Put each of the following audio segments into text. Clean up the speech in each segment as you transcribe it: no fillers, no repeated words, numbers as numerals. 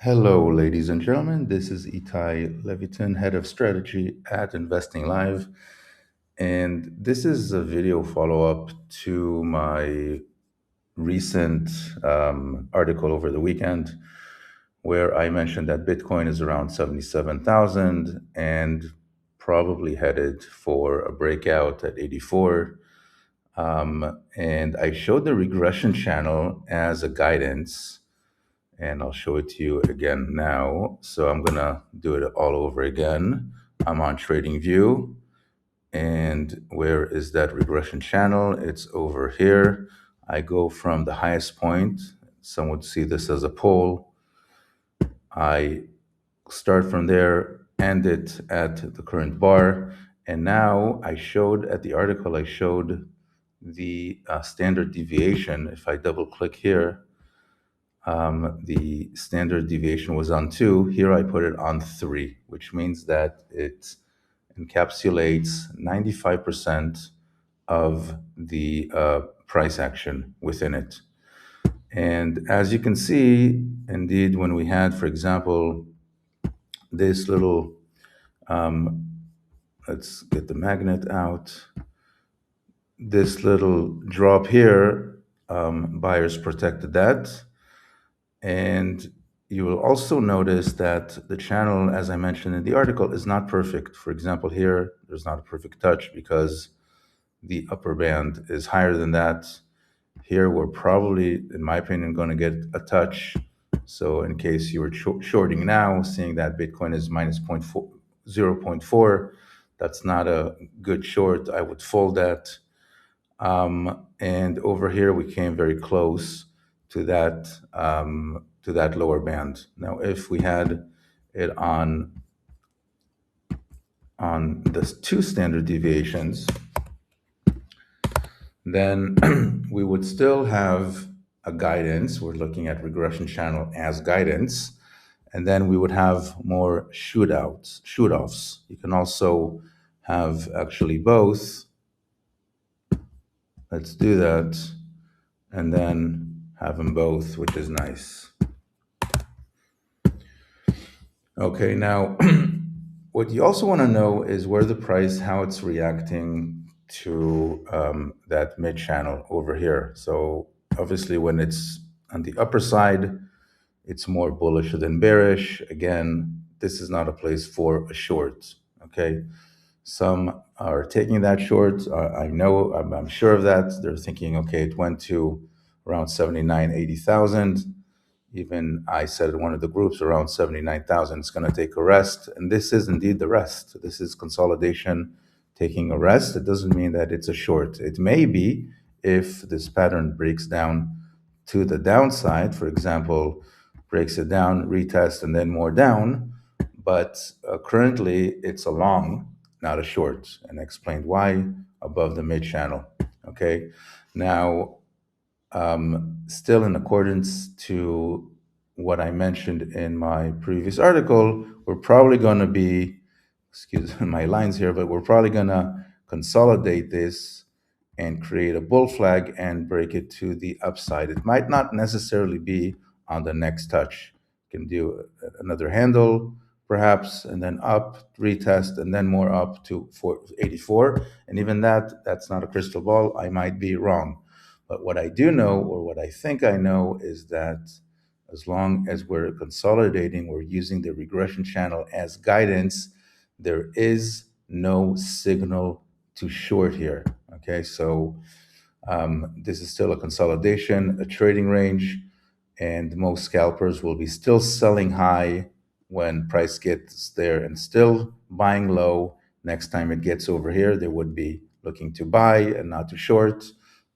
Hello, ladies and gentlemen. This is Itai Leviton, Head of Strategy at Investing Live. And this is a video follow up to my recent article over the weekend where I mentioned that Bitcoin is around 77,000 and probably headed for a breakout at 84. And I showed the regression channel as a guidance, and I'll show it to you again now. So I'm gonna do it all over again. I'm on Trading View, and where is that regression channel? It's over here. I go from the highest point. Some would see this as a pole. I start from there, end it at the current bar. And now I showed at the article, I showed the standard deviation. If I double click here, the standard deviation was on 2. Here I put it on 3, which means that it encapsulates 95% of the price action within it. And as you can see, indeed, when we had, for example, this little, let's get the magnet out, this little drop here, buyers protected that. And you will also notice that the channel, as I mentioned in the article, is not perfect. For example, here, there's not a perfect touch because the upper band is higher than that. Here, we're probably, in my opinion, going to get a touch. So in case you were shorting now, seeing that Bitcoin is minus 0.4, that's not a good short. I would fold that. And over here, we came very close to that lower band. Now, if we had it on the 2 standard deviations, then we would still have a guidance. We're looking at regression channel as guidance, and then we would have more shoot-offs. You can also have actually both. Let's do that, and then have them both, which is nice. Okay, now what you also want to know is where the price, how it's reacting to that mid channel over here. So obviously when it's on the upper side, it's more bullish than bearish. Again, this is not a place for a short, okay? Some are taking that short. I know, I'm sure of that. They're thinking, okay, it went to around 79, 80,000. Even I said in one of the groups around 79,000, it's going to take a rest. And this is indeed the rest. This is consolidation taking a rest. It doesn't mean that it's a short. It may be if this pattern breaks down to the downside, for example, breaks it down, retest, and then more down. But currently it's a long, not a short. And I explained why above the mid channel. Okay. Now, still in accordance to what I mentioned in my previous article, we're probably going to be, excuse my lines here, but we're probably going to consolidate this and create a bull flag and break it to the upside. It might not necessarily be on the next touch. You can do another handle, perhaps, and then up, retest, and then more up to 84. And even that's not a crystal ball. I might be wrong. But what I do know, or what I think I know, is that as long as we're consolidating, we're using the regression channel as guidance, there is no signal to short here. Okay, so this is still a consolidation, a trading range, and most scalpers will be still selling high when price gets there and still buying low. Next time it gets over here, they would be looking to buy and not to short.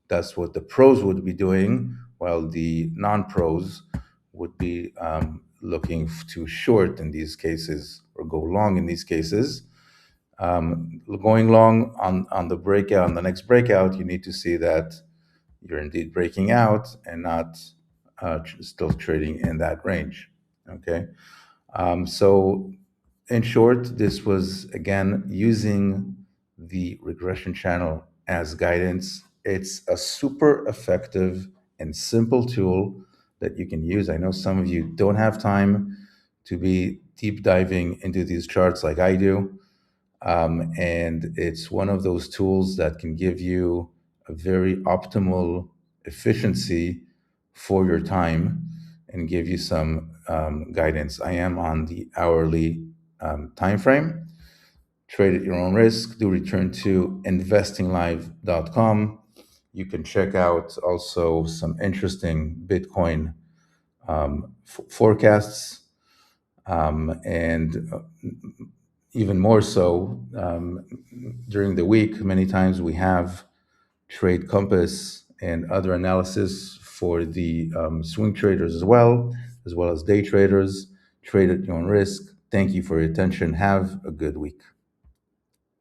That's what the pros would be doing, while the non-pros would be looking to short in these cases or go long in these cases. Going long on the breakout, on the next breakout, you need to see that you're indeed breaking out and not still trading in that range. Okay. So in short, this was again using the regression channel as guidance. It's a super effective and simple tool that you can use. I know some of you don't have time to be deep diving into these charts like I do. And it's one of those tools that can give you a very optimal efficiency for your time and give you some guidance. I am on the hourly time frame. Trade at your own risk. Do return to investinglive.com. You can check out also some interesting Bitcoin forecasts, and even more so during the week. Many times we have Trade Compass and other analysis for the swing traders as well as day traders. Trade at your own risk. Thank you for your attention. Have a good week.